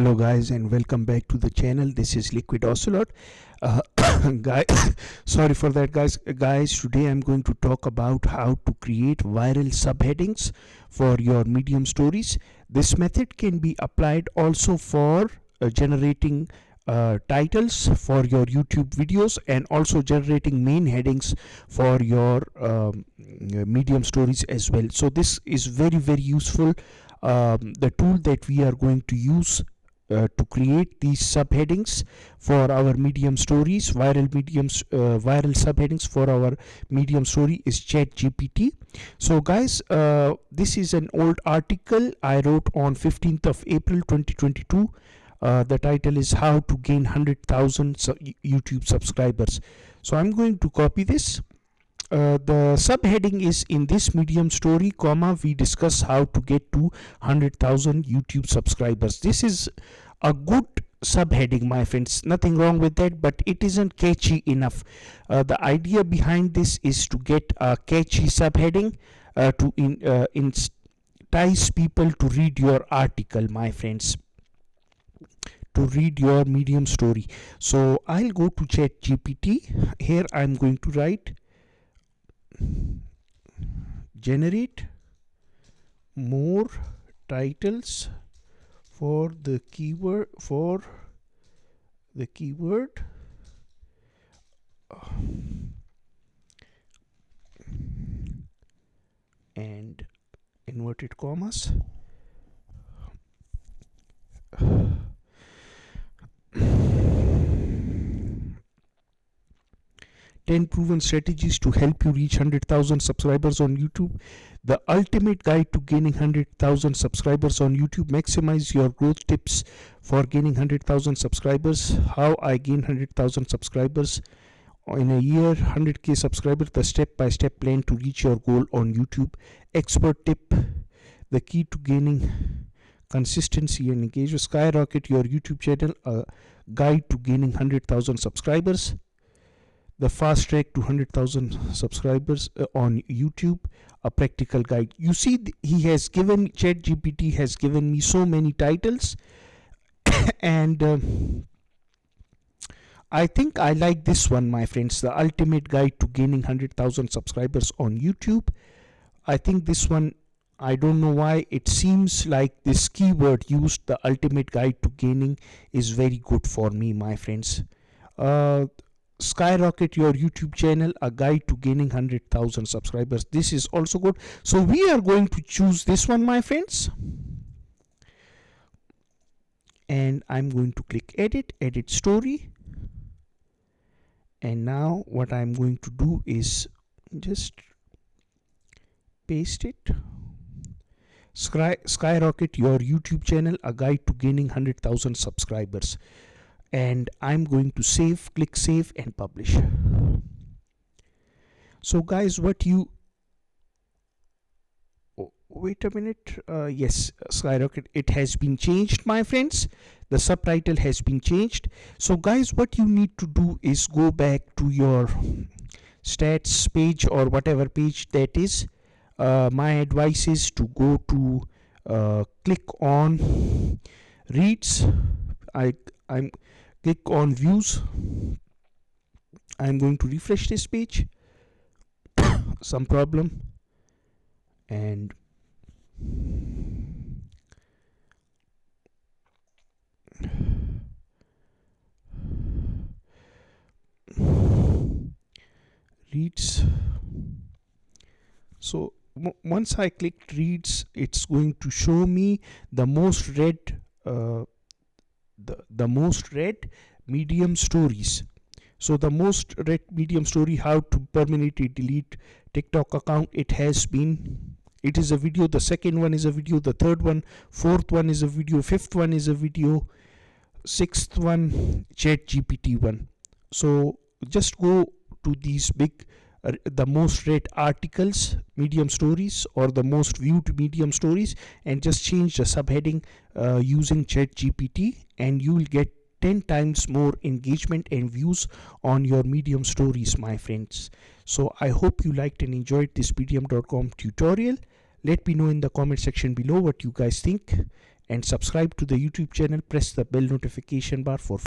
Hello guys, and welcome back to the channel. This is LiquidOcelot. Guys, sorry for that guys. Today I'm going to talk about how to create viral subheadings for your Medium stories. This method can be applied also for generating titles for your YouTube videos, and also generating main headings for your Medium stories as well. So this is very useful. The tool that we are going to use to create these subheadings for our Medium stories, viral subheadings for our Medium story, is Chatgpt. So guys, this is an old article I wrote on 15th of April 2022. The title is How to Gain 100,000 YouTube Subscribers. So I'm going to copy this. The subheading is, in this Medium story, we discuss how to get to 100,000 YouTube subscribers. This is a good subheading, my friends, nothing wrong with that, but it isn't catchy enough. The idea behind this is to get a catchy subheading to entice people to read your article, my friends, to read your Medium story. So I'll go to ChatGPT. Here I'm going to write generate more titles for the keyword and inverted commas 10 proven strategies to help you reach 100,000 subscribers on YouTube. The ultimate guide to gaining 100,000 subscribers on YouTube. Maximize your growth tips for gaining 100,000 subscribers. How I gain 100,000 subscribers in a year. 100k subscribers. The step-by-step plan to reach your goal on YouTube. Expert tip. The key to gaining consistency and engagement. Skyrocket your YouTube channel. A guide to gaining 100,000 subscribers. The fast track to 100,000 subscribers on YouTube, a practical guide. You see, ChatGPT has given me so many titles, and I think I like this one, my friends, the ultimate guide to gaining 100,000 subscribers on YouTube. I think this one, I don't know why, it seems like this keyword used, the ultimate guide to gaining, is very good for me, my friends. Skyrocket your YouTube channel, a guide to gaining 100,000 subscribers. This is also good. So we are going to choose this one, my friends, and I'm going to click edit story. And now what I'm going to do is just paste it. Skyrocket your YouTube channel, a guide to gaining 100,000 subscribers. And I'm going to click save and publish. So guys, wait a minute, yes, Skyrocket, it has been changed, my friends. The subtitle has been changed. So guys, what you need to do is go back to your stats page or whatever page that is. My advice is to go to click on reads. I'm click on views. I'm going to refresh this page. Some problem, and reads. So once I clicked reads, it's going to show me the most read the most read Medium stories. So the most read Medium story, how to permanently delete TikTok account. It is a video. The second one is a video. The third one, fourth one is a video. Fifth one is a video. Sixth one, ChatGPT one. So just go to these big the most read articles, Medium stories, or the most viewed Medium stories, and just change the subheading using ChatGPT, and you will get 10 times more engagement and views on your Medium stories, my friends. So I hope you liked and enjoyed this medium.com tutorial. Let me know in the comment section below what you guys think, and subscribe to the YouTube channel. Press the bell notification bar for